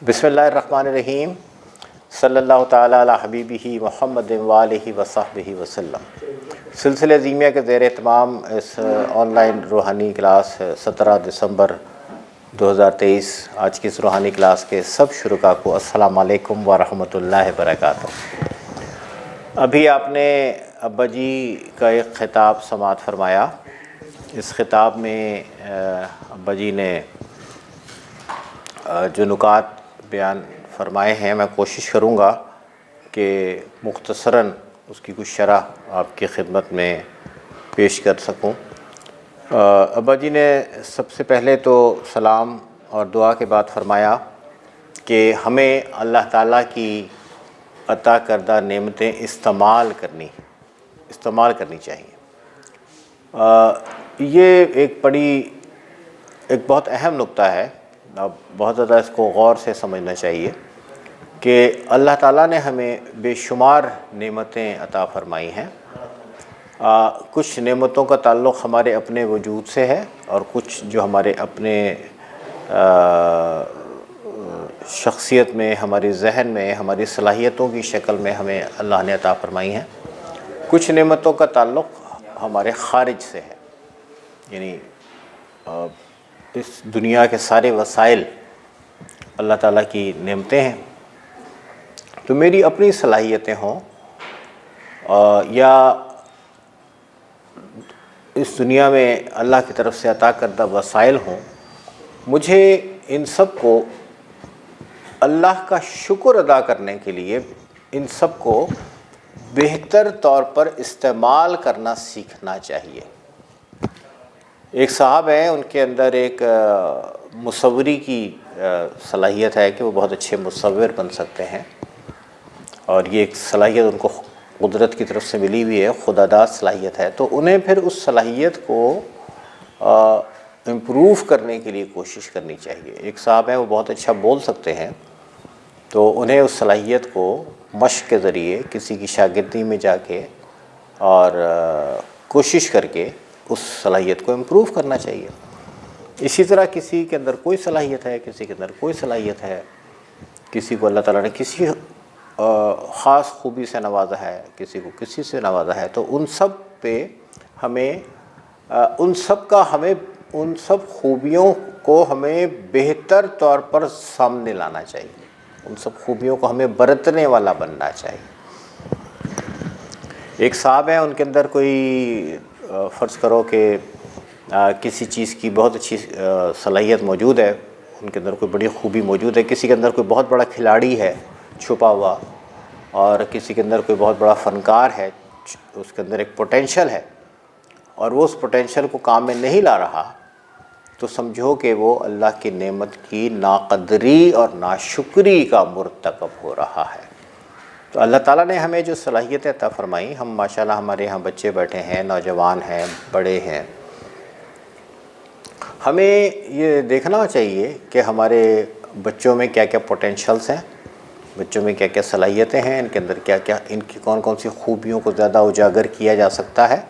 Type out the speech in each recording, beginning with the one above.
बिस्मिल्लाहिर्रहमानिर्रहीम सल्लल्लाहु ताला अला हबीबिही मुहम्मद वालिही वसहबिही वसल्लम। सिलसिले ज़ीमिया के ज़ेर तमाम इस ऑनलाइन रूहानी क्लास 17 दिसंबर 2023 आज की इस रूहानी क्लास के सब शुरुका को अस्सलामु अलैकुम व रहमतुल्लाहि व बरकातुहू। अभी आपने अब्बा जी का एक ख़िताब समाअत फरमाया। इस ख़िताब में अब्बा जी ने जो नुकात बयान फरमाए हैं, मैं कोशिश करूँगा कि मुख्तसरन उसकी कुछ शरह आपकी खिदमत में पेश कर सकूँ। अब्बा जी ने सबसे पहले तो सलाम और दुआ के बाद फरमाया कि हमें अल्लाह ताला की अता करदा नेमतें इस्तेमाल करनी चाहिए। ये एक बहुत अहम नुक्ता है। अब बहुत ज़्यादा इसको गौर से समझना चाहिए कि अल्लाह ताला ने हमें बेशुमार नेमतें अता फ़रमाई हैं। कुछ नेमतों का ताल्लुक़ हमारे अपने वजूद से है और कुछ जो हमारे अपने शख्सियत में, हमारी जहन में, हमारी सलाहियतों की शक्ल में हमें अल्लाह ने अता फ़रमाई हैं। कुछ नेमतों का ताल्लुक़ हमारे ख़ारिज से है, यानी इस दुनिया के सारे वसाइल अल्लाह ताला की नेमतें हैं। तो मेरी अपनी सलाहियतें हों या इस दुनिया में अल्लाह की तरफ से अता करदा वसाइल हों, मुझे इन सब को अल्लाह का शुक्र अदा करने के लिए इन सब को बेहतर तौर पर इस्तेमाल करना सीखना चाहिए। एक साहब हैं, उनके अंदर एक मुसव्वरी की सलाहियत है कि वो बहुत अच्छे मुसव्विर बन सकते हैं और ये एक सलाहियत उनको कुदरत की तरफ से मिली हुई है, खुदादाद सलाहियत है। तो उन्हें फिर उस सलाहियत को इम्प्रूव करने के लिए कोशिश करनी चाहिए। एक साहब हैं, वो बहुत अच्छा बोल सकते हैं, तो उन्हें उस सलाहियत को मश्क के ज़रिए किसी की शागिर्दी में जाके और कोशिश करके उस सलाहियत को इम्प्रूव करना चाहिए। इसी तरह किसी के अंदर कोई सलाहियत है, किसी के अंदर कोई सलाहियत है, किसी को अल्लाह ताला ने किसी ख़ास खूबी से नवाजा है, किसी को किसी से नवाजा है, तो उन सब पे हमें उन सब खूबियों को हमें बेहतर तौर पर सामने लाना चाहिए। उन सब खूबियों को हमें बरतने वाला बनना चाहिए। एक साहब हैं, उनके अंदर कोई फ़र्ज़ करो कि किसी चीज़ की बहुत अच्छी सलाहियत मौजूद है, उनके अंदर कोई बड़ी खूबी मौजूद है। किसी के अंदर कोई बहुत बड़ा खिलाड़ी है छुपा हुआ, और किसी के अंदर कोई बहुत बड़ा फ़नकार है, उसके अंदर एक पोटेंशल है और वो उस पोटेंशल को काम में नहीं ला रहा, तो समझो कि वो अल्लाह की नेमत की नाक़दरी और नाशुक्री का मुर्तकब हो रहा है। तो अल्लाह ताला ने हमें जो सलाहियतें अता फ़रमाई, हम माशाल्लाह हमारे यहाँ बच्चे बैठे हैं, नौजवान हैं, बड़े हैं, हमें ये देखना चाहिए कि हमारे बच्चों में क्या क्या पोटेंशल्स हैं, बच्चों में क्या क्या सलाहियतें हैं, इनके अंदर क्या क्या, इनकी कौन कौन सी खूबियों को ज़्यादा उजागर किया जा सकता है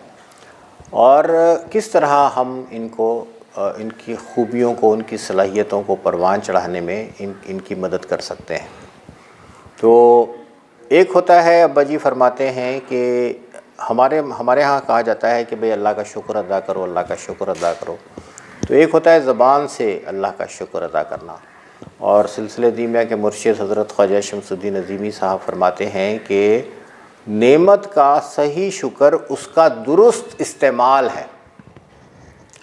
और किस तरह हम इनकी खूबियों को, उनकी सलाहियतों को परवान चढ़ाने में इनकी मदद कर सकते हैं। तो एक होता है, अब्बा जी फरमाते हैं कि हमारे यहाँ कहा जाता है कि भाई अल्लाह का शुक्र अदा करो, अल्लाह का शुक्र अदा करो। तो एक होता है ज़बान से अल्लाह का शुक्र अदा करना, और सिलसिले ज़ीमिया के मुर्शिद हज़रत ख्वाजा शम्सुद्दीन अज़ीमी साहब फरमाते हैं कि नेमत का सही शुक्र उसका दुरुस्त इस्तेमाल है।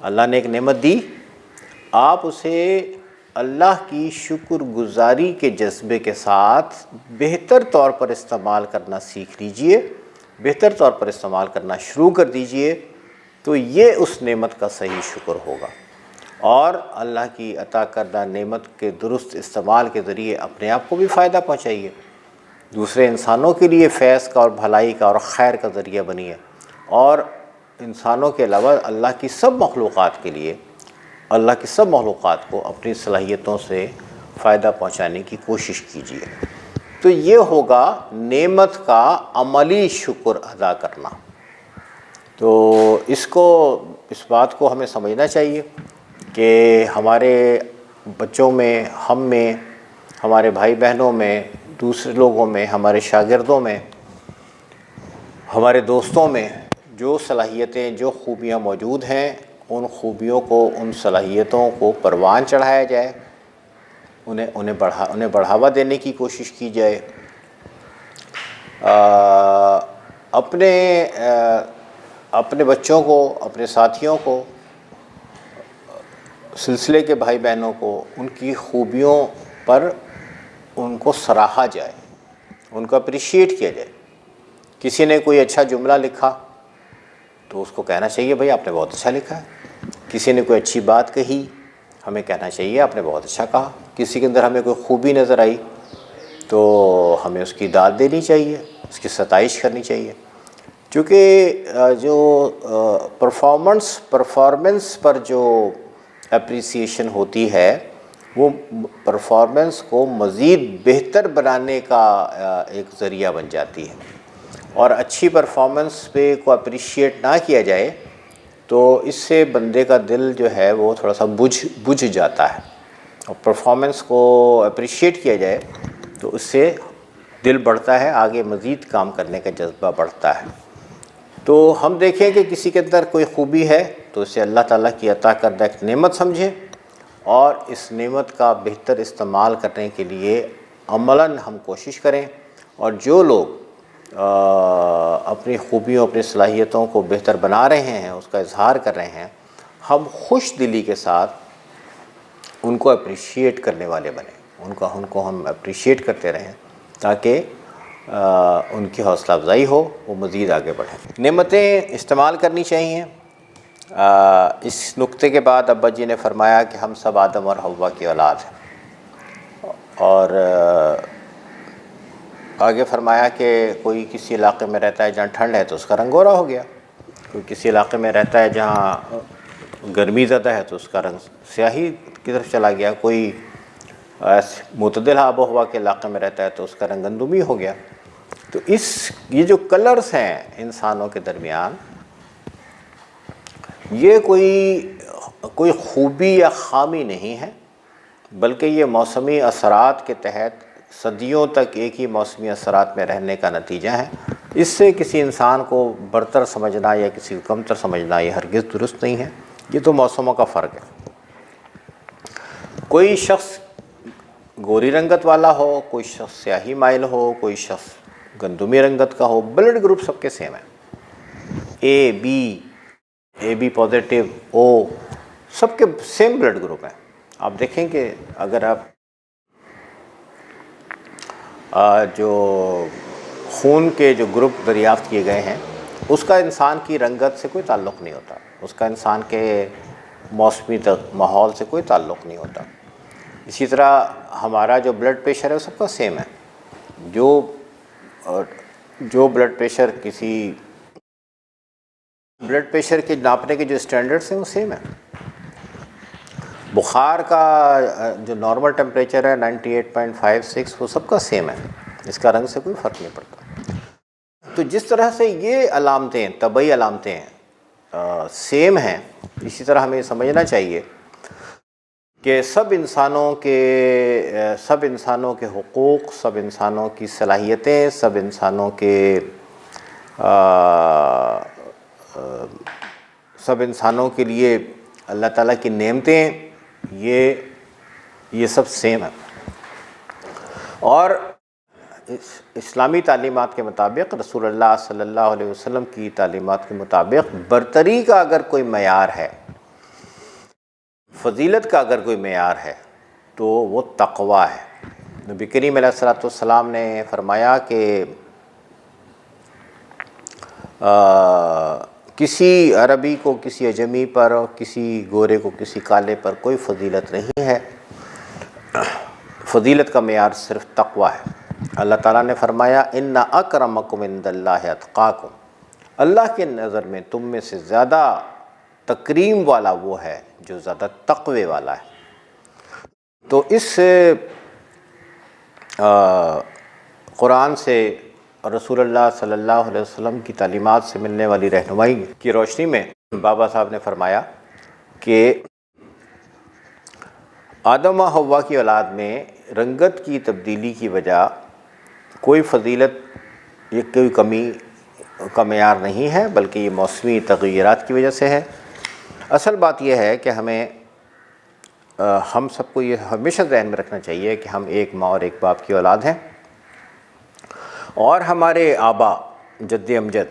अल्लाह ने एक नेमत दी, आप उसे अल्लाह की शुक्रगुज़ारी के जज्बे के साथ बेहतर तौर पर इस्तेमाल करना सीख लीजिए, बेहतर तौर पर इस्तेमाल करना शुरू कर दीजिए, तो ये उस नेमत का सही शुक्र होगा। और अल्लाह की अता करदा नेमत के दुरुस्त इस्तेमाल के ज़रिए अपने आप को भी फ़ायदा पहुँचाइए, दूसरे इंसानों के लिए फैज़ का और भलाई का और खैर का ज़रिया बनिए, और इंसानों के अलावा अल्लाह की सब मखलूक़ात के लिए, अल्लाह की सब मखलूक़ात को अपनी सलाहियतों से फ़ायदा पहुँचाने की कोशिश कीजिए। तो ये होगा नेमत का अमली शुक्र अदा करना। तो इस बात को हमें समझना चाहिए कि हमारे बच्चों में, हम में हमारे भाई बहनों में, दूसरे लोगों में, हमारे शागिर्दों में, हमारे दोस्तों में जो सलाहियतें, जो खूबियाँ मौजूद हैं, उन खूबियों को, उन सलाहियतों को परवान चढ़ाया जाए, उन्हें बढ़ावा देने की कोशिश की जाए। अपने बच्चों को, अपने साथियों को, सिलसिले के भाई बहनों को उनकी खूबियों पर उनको सराहा जाए, उनको अप्रिशिएट किया जाए। किसी ने कोई अच्छा जुमला लिखा तो उसको कहना चाहिए भाई आपने बहुत अच्छा लिखा है। किसी ने कोई अच्छी बात कही, हमें कहना चाहिए आपने बहुत अच्छा कहा। किसी के अंदर हमें कोई खूबी नज़र आई तो हमें उसकी दाद देनी चाहिए, उसकी सताइश करनी चाहिए। क्योंकि जो परफॉर्मेंस पर जो अप्रिसिएशन होती है वो परफॉर्मेंस को मज़ीद बेहतर बनाने का एक ज़रिया बन जाती है। और अच्छी परफॉर्मेंस पे को अप्रिशिएट ना किया जाए तो इससे बंदे का दिल जो है वो थोड़ा सा बुझ जाता है। और परफॉर्मेंस को अप्रिशिएट किया जाए तो उससे दिल बढ़ता है, आगे मज़ीद काम करने का जज्बा बढ़ता है। तो हम देखें कि किसी के अंदर कोई खूबी है तो इसे अल्लाह ताला की अता करदा एक नेमत समझें और इस नेमत का बेहतर इस्तेमाल करने के लिए अमलन हम कोशिश करें। और जो लोग अपनी खूबियों, अपनी सलाहियतों को बेहतर बना रहे हैं, उसका इजहार कर रहे हैं, हम खुश दिली के साथ उनको अप्रिशिएट करने वाले बने, उनको हम अप्रिशिएट करते रहें ताकि उनकी हौसला अफजाई हो, वो मज़ीद आगे बढ़ें। नेमतें इस्तेमाल करनी चाहिए। इस नुक्ते के बाद अब्बा जी ने फरमाया कि हम सब आदम और हव्वा की औलाद हैं। और आगे फरमाया कि कोई किसी इलाके में रहता है जहाँ ठंड है तो उसका रंग गोरा हो गया, कोई किसी इलाके में रहता है जहाँ गर्मी ज़्यादा है तो उसका रंग स्याही की तरफ चला गया, कोई मुतदिल आबो हवा के इलाके में रहता है तो उसका रंग गंदुमी हो गया। तो ये जो कलर्स हैं इंसानों के दरमियान, ये कोई खूबी या ख़ामी नहीं है, बल्कि ये मौसमी असरात के तहत सदियों तक एक ही मौसमी असरात में रहने का नतीजा है। इससे किसी इंसान को बरतर समझना या किसी को कमतर समझना ये हरगिज़ दुरुस्त नहीं है। ये तो मौसमों का फ़र्क है। कोई शख्स गोरी रंगत वाला हो, कोई शख्स स्याही माइल हो, कोई शख्स गंदुमी रंगत का हो, ब्लड ग्रुप सबके सेम है। ए बी पॉजिटिव, ओ, सबके सेम ब्लड ग्रुप है। आप देखें कि अगर आप जो खून के जो ग्रुप दरियाफ्त किए गए हैं उसका इंसान की रंगत से कोई ताल्लुक़ नहीं होता, उसका इंसान के मौसमी माहौल से कोई ताल्लुक़ नहीं होता। इसी तरह हमारा जो ब्लड प्रेशर है वो सबका सेम है। जो ब्लड प्रेशर के नापने के जो स्टैंडर्ड्स हैं वो सेम है। बुखार का जो नॉर्मल टेम्परेचर है 98.56 वो सबका सेम है, इसका रंग से कोई फ़र्क नहीं पड़ता। तो जिस तरह से ये अलामतें, तबई अलामतें सेम हैं, इसी तरह हमें समझना चाहिए कि सब इंसानों के हुकूक़, सब इंसानों की सलाहियतें, सब इंसानों के लिए अल्लाह ताला की नेमतें, ये सब सेम है। और इस्लामी तालीमात के मुताबिक, रसूलुल्लाह सल्लल्लाहु अलैहि वसल्लम की तालीमात के मुताबिक बरतरी का अगर कोई मयार है, फ़जीलत का अगर कोई मयार है तो वो तक़वा है। नबी करीम अलैहिस्सलाम ने फरमाया कि किसी अरबी को किसी अजमी पर, किसी गोरे को किसी काले पर कोई फ़जीलत नहीं है। फ़जीलत का मेयार सिर्फ तक़वा है। अल्लाह ताला ने फरमाया इन्ना अक्रमकुम इंदल्लाहि अत्क़ाकुम, अल्लाह के नज़र में तुम में से ज़्यादा तकरीम वाला वो है जो ज़्यादा तक़वे वाला है। तो इस कुरान से और रसूलुल्लाह सल्लल्लाहु अलैहि वसल्लम की तालीमात से मिलने वाली रहनुमाई की रोशनी में बाबा साहब ने फरमाया कि आदम व हव्वा की औलाद में रंगत की तब्दीली की वजह कोई फजीलत, ये कोई कमी का मेयार नहीं है, बल्कि ये मौसमी तग़य्युरात की वजह से है। असल बात यह है कि हम सबको ये हमेशा ज़हन में रखना चाहिए कि हम एक माँ और एक बाप की औलाद हैं, और हमारे आबा जद्द अमजद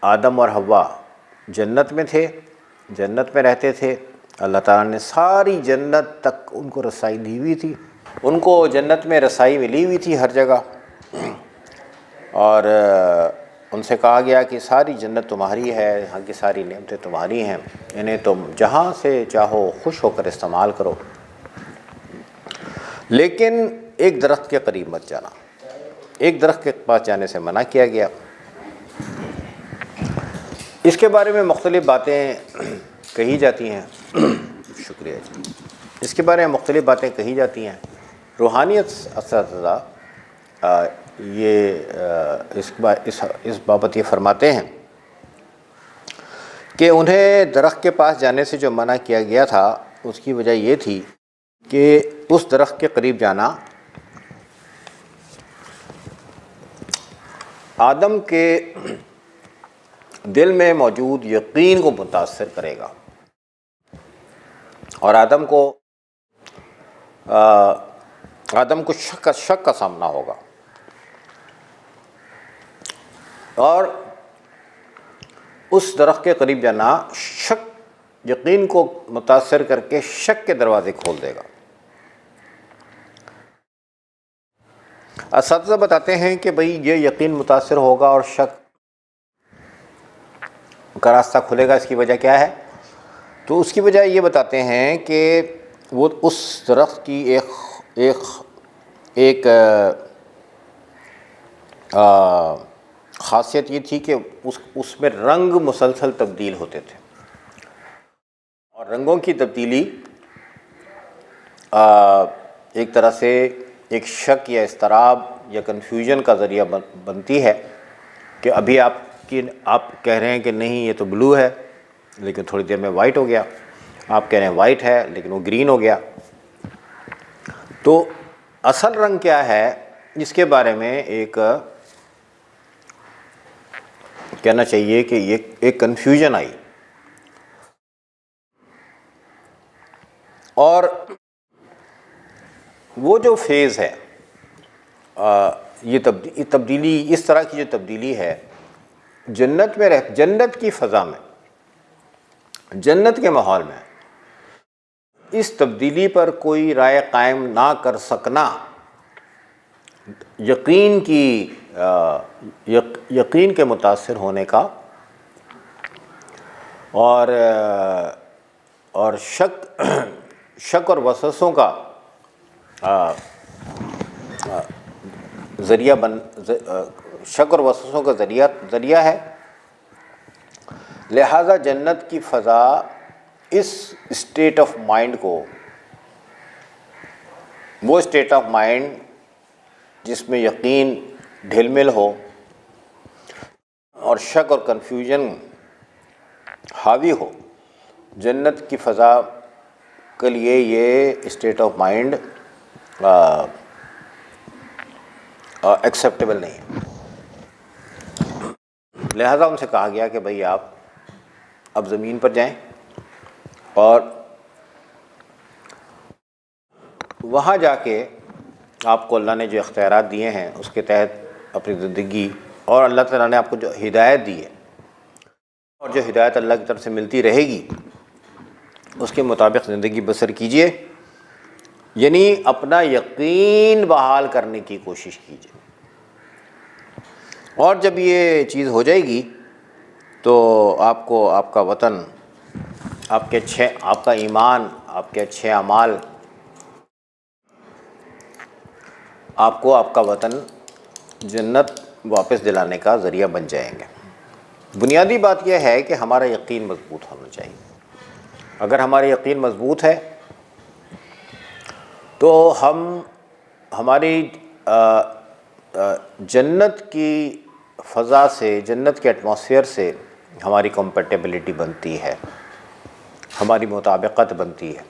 आदम और हव्वा जन्नत में थे, जन्नत में रहते थे। अल्लाह ताला ने सारी जन्नत तक उनको रसाई दी हुई थी, उनको जन्नत में रसाई मिली हुई थी हर जगह, और उनसे कहा गया कि सारी जन्नत तुम्हारी है, यहाँ की सारी नेमतें तुम्हारी हैं, इन्हें तुम जहाँ से चाहो खुश होकर इस्तेमाल करो, लेकिन एक दरख्त के करीब मत जाना। एक दरख्त के पास जाने से मना किया गया। इसके बारे में मुख्तलिफ़ बातें कही जाती हैं। शुक्रिया जी। इसके बारे में मुख्तलिफ़ बातें कही जाती हैं। रूहानियत असातिज़ा इस बाबत ये फरमाते हैं कि उन्हें दरख्त के पास जाने से जो मना किया गया था, उसकी वजह ये थी कि उस दरख्त के करीब जाना आदम के दिल में मौजूद यकीन को मुतासर करेगा, और आदम को शक का सामना होगा, और उस दरख्त के करीब जाना यकीन को मुतासर करके शक के दरवाज़े खोल देगा। असातिज़ा बताते हैं कि भाई ये यकीन मुतासर होगा और शक का रास्ता खुलेगा। इसकी वजह क्या है? तो उसकी वजह ये बताते हैं कि वो उस दरख्त की एक ख़ासियत ये थी कि उसमें रंग मुसलसल तब्दील होते थे, और रंगों की तब्दीली एक तरह से एक शक या इस्तराब या कन्फ्यूजन का ज़रिया बनती है कि अभी आप कह रहे हैं कि नहीं ये तो ब्लू है, लेकिन थोड़ी देर में वाइट हो गया। आप कह रहे हैं वाइट है, लेकिन वो ग्रीन हो गया। तो असल रंग क्या है, इसके बारे में एक कहना चाहिए कि ये एक कन्फ्यूजन आई, और वो जो फेज़ है, ये तब्दीली, इस तरह की जो तब्दीली है जन्नत की फ़ज़ा में, जन्नत के माहौल में, इस तब्दीली पर कोई राय कायम ना कर सकना यकीन के मुतासिर होने का और शक और वसवसों का शक और वसवसों का ज़रिया है। लिहाजा जन्नत की फ़ज़ा इस स्टेट ऑफ माइंड को, वो स्टेट ऑफ माइंड जिसमें यकीन ढिलमिल हो और शक और कन्फ्यूजन हावी हो, जन्नत की फ़ज़ा के लिए ये स्टेट ऑफ माइंड एक्सेप्टेबल नहीं है। लिहाजा उनसे कहा गया कि भाई आप अब ज़मीन पर जाएं और वहाँ जाके आपको अल्लाह ने जो इख्तियारात दिए हैं उसके तहत अपनी ज़िंदगी, और अल्लाह ताला ने आपको जो हिदायत दी है और जो हिदायत अल्लाह की तरफ से मिलती रहेगी उसके मुताबिक ज़िंदगी बसर कीजिए, यानी अपना यकीन बहाल करने की कोशिश कीजिए। और जब ये चीज़ हो जाएगी तो आपको आपका वतन, आपका ईमान, आपके अच्छे अमाल आपको आपका वतन जन्नत वापस दिलाने का ज़रिया बन जाएंगे। बुनियादी बात यह है कि हमारा यकीन मजबूत होना चाहिए। अगर हमारा यकीन मजबूत है तो हम हमारी जन्नत की फ़ज़ा से, जन्नत के एटमॉस्फेयर से हमारी कंपैटिबिलिटी बनती है, हमारी मुताबिकत बनती है।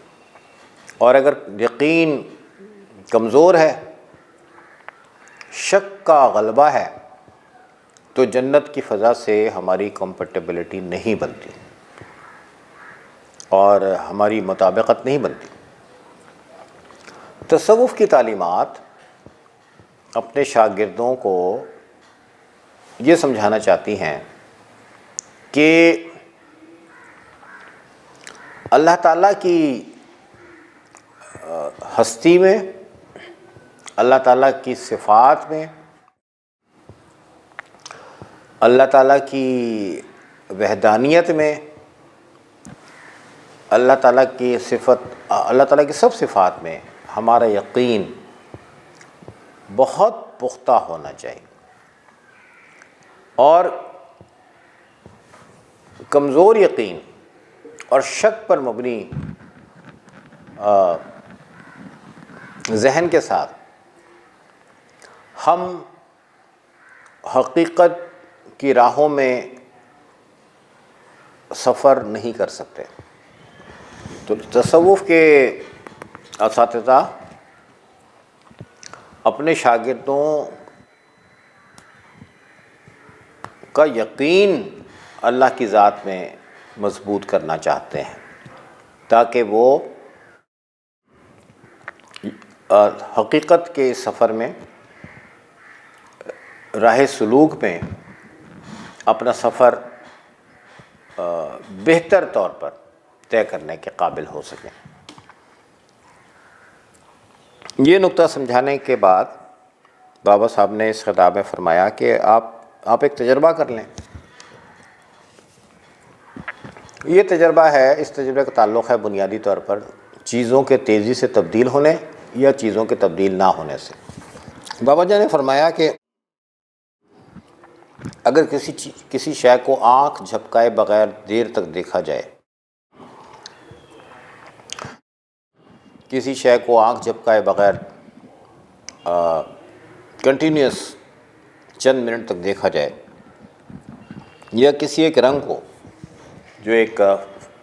और अगर यकीन कमज़ोर है, शक का गलबा है, तो जन्नत की फ़ज़ा से हमारी कंफर्टेबिलिटी नहीं बनती और हमारी मुताबिकत नहीं बनती। तसव्वुफ़ की तालीमात अपने शागिर्दों को ये समझाना चाहती हैं कि अल्लाह ताला की हस्ती में, अल्लाह ताला की सिफ़ात में, अल्लाह ताला की वहदानियत में, अल्लाह ताला की सब सिफ़ात में हमारा यकीन बहुत पुख्ता होना चाहिए। और कमज़ोर यकीन और शक पर मबनी ज़हन के साथ हम हकीकत की राहों में सफ़र नहीं कर सकते। तो तसव्वुफ़ के असातिज़ा अपने शागिर्दों का यकीन अल्लाह की ज़ात में मज़बूत करना चाहते हैं ताकि वो हकीकत के सफ़र में, राह सलूक में अपना सफ़र बेहतर तौर पर तय करने के काबिल हो सकें। ये नुक्ता समझाने के बाद बाबा साहब ने इस खिताब में फ़रमाया कि आप एक तजर्बा कर लें। ये तजर्बा है, इस तजर्बे का ताल्लुक़ है बुनियादी तौर पर चीज़ों के तेज़ी से तब्दील होने या चीज़ों के तब्दील ना होने से। बाबा जी ने फरमाया कि अगर किसी शय को आँख झपकाए बग़ैर देर तक देखा जाए, किसी शय को आँख झपकाए बग़ैर कंटिन्यूस चंद मिनट तक देखा जाए, या किसी एक रंग को जो एक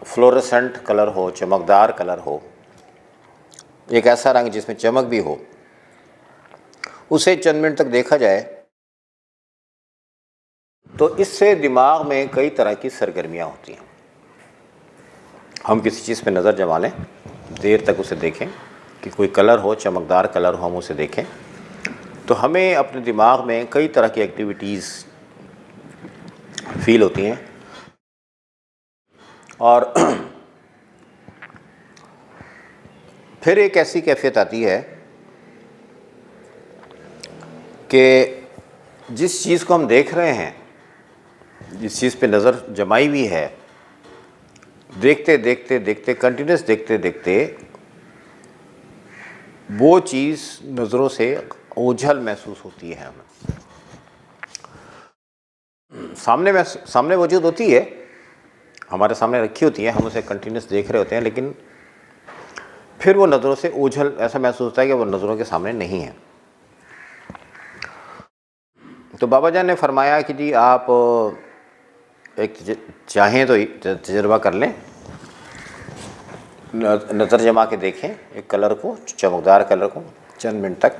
फ्लोरेसेंट कलर हो, चमकदार कलर हो, एक ऐसा रंग जिसमें चमक भी हो, उसे चंद मिनट तक देखा जाए तो इससे दिमाग में कई तरह की सरगर्मियाँ होती हैं। हम किसी चीज़ पे नज़र जमा लें, देर तक उसे देखें कि कोई कलर हो, चमकदार कलर हो, हम उसे देखें तो हमें अपने दिमाग में कई तरह की एक्टिविटीज़ फील होती हैं। और फिर एक ऐसी कैफियत आती है कि जिस चीज़ को हम देख रहे हैं, जिस चीज़ पे नज़र जमाई हुई है, देखते देखते देखते कंटिन्यूस देखते देखते वो चीज़ नज़रों से ओझल महसूस होती है। हमें सामने मौजूद होती है, हमारे सामने रखी होती है, हम उसे कंटिन्यूस देख रहे होते हैं, लेकिन फिर वो नज़रों से ओझल ऐसा महसूस होता है कि वो नज़रों के सामने नहीं है। तो बाबा जान ने फरमाया कि जी आप एक चाहें तो तजर्बा कर लें, नज़र जमा के देखें एक कलर को, चमकदार कलर को चंद मिनट तक।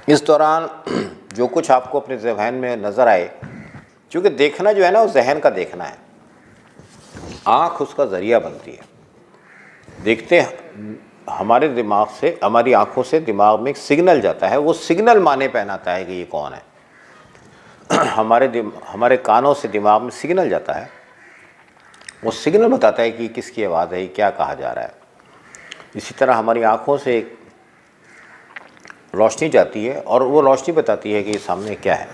इस दौरान जो कुछ आपको अपने ज़हन में नज़र आए, क्योंकि देखना जो है ना वो जहन का देखना है, आँख उसका ज़रिया बनती है। देखते हमारे दिमाग से, हमारी आँखों से दिमाग में एक सिग्नल जाता है, वो सिग्नल माने पहनाता है कि ये कौन है। हमारे कानों से दिमाग में सिग्नल जाता है, वो सिग्नल बताता है कि किसकी आवाज़ है, क्या कहा जा रहा है। इसी तरह हमारी आँखों से एक रोशनी जाती है और वो रोशनी बताती है कि सामने क्या है।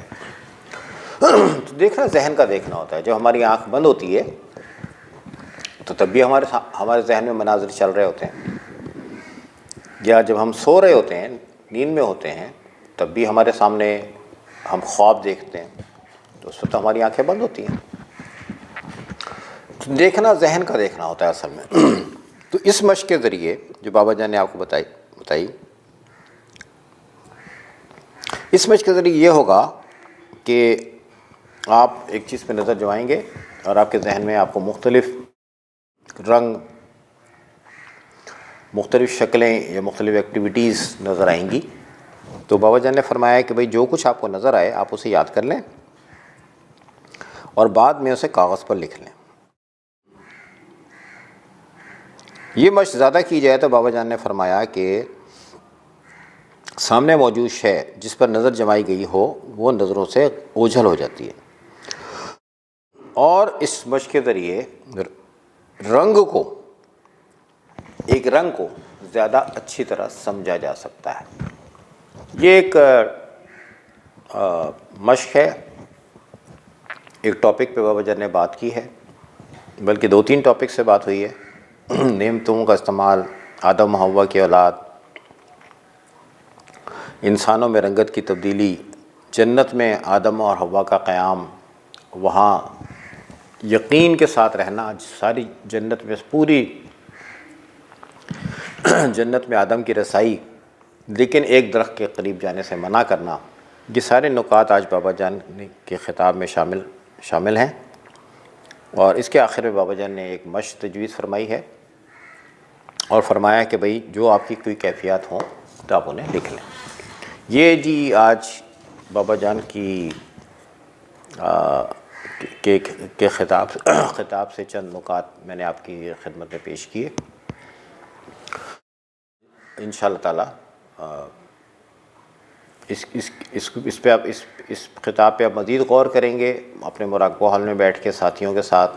तो देखना जहन का देखना होता है। जब हमारी आँख बंद होती है तो तब भी हमारे जहन में मनाज़िर चल रहे होते हैं, या जब हम सो रहे होते हैं, नींद में होते हैं, तब भी हमारे सामने हम ख्वाब देखते हैं, तो उस वक्त हमारी आंखें बंद होती हैं। तो देखना जहन का देखना होता है असल में। तो इस मश्क के ज़रिए जो बाबा जान ने आपको बताई, इस मश्क के ज़रिए ये होगा कि आप एक चीज़ पे नज़र जमाएंगे और आपके जहन में आपको मुख्तलिफ़ रंग मुख्तलिफ़ शक्लें या मुख्तलिफ़ एक्टिविटीज़ नज़र आएंगी। तो बाबा जान ने फरमाया कि भाई जो कुछ आपको नज़र आए आप उसे याद कर लें और बाद में उसे कागज़ पर लिख लें। ये मश्क ज़्यादा की जाए तो बाबा जान ने फरमाया कि सामने मौजूद शय जिस पर नज़र जमाई गई हो वो नज़रों से ओझल हो जाती है और इस मश्क के ज़रिए एक रंग को ज़्यादा अच्छी तरह समझा जा सकता है। ये एक मश्क है, एक टॉपिक पे बाबा जान ने बात की है, बल्कि 2-3 टॉपिक से बात हुई है। नेमतों का इस्तेमाल, आदम हव्वा की औलाद, इंसानों में रंगत की तब्दीली, जन्नत में आदम और हव्वा का क़याम, वहाँ यकीन के साथ रहना, सारी जन्नत में पूरी जन्नत में आदम की रसाई, लेकिन एक दरख्त के करीब जाने से मना करना, ये सारे नुकात आज बाबा जान के ख़िताब में शामिल हैं। और इसके आखिर में बाबा जान ने एक मश्क तजवीज़ फरमाई है और फरमाया कि भाई जो आपकी कोई कैफियत हो तो आप उन्हें लिख लें। ये जी आज बाबा जान की के ख़िताब से चंद नुकात मैंने आपकी खिदमत में पेश किए। इंशाअल्लाह ताला इस पे आप इस ख़िताब पे आप मज़ीद गौर करेंगे अपने मुराक़बा हॉल में बैठ के साथियों के साथ,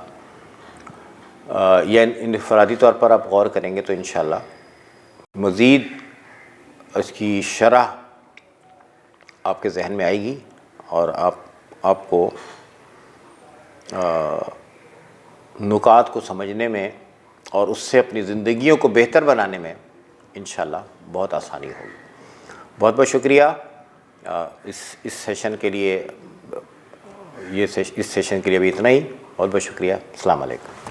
या इनफरादी तौर पर आप गौर करेंगे तो इंशाअल्लाह मज़ीद इसकी शरह आपके जहन में आएगी और आपको नुकात को समझने में और उससे अपनी ज़िंदगियों को बेहतर बनाने में इंशाअल्लाह बहुत आसानी होगी। बहुत बहुत शुक्रिया इस सेशन के लिए। इस सेशन के लिए भी इतना ही। बहुत बहुत शुक्रिया। अस्सलाम वालेकुम।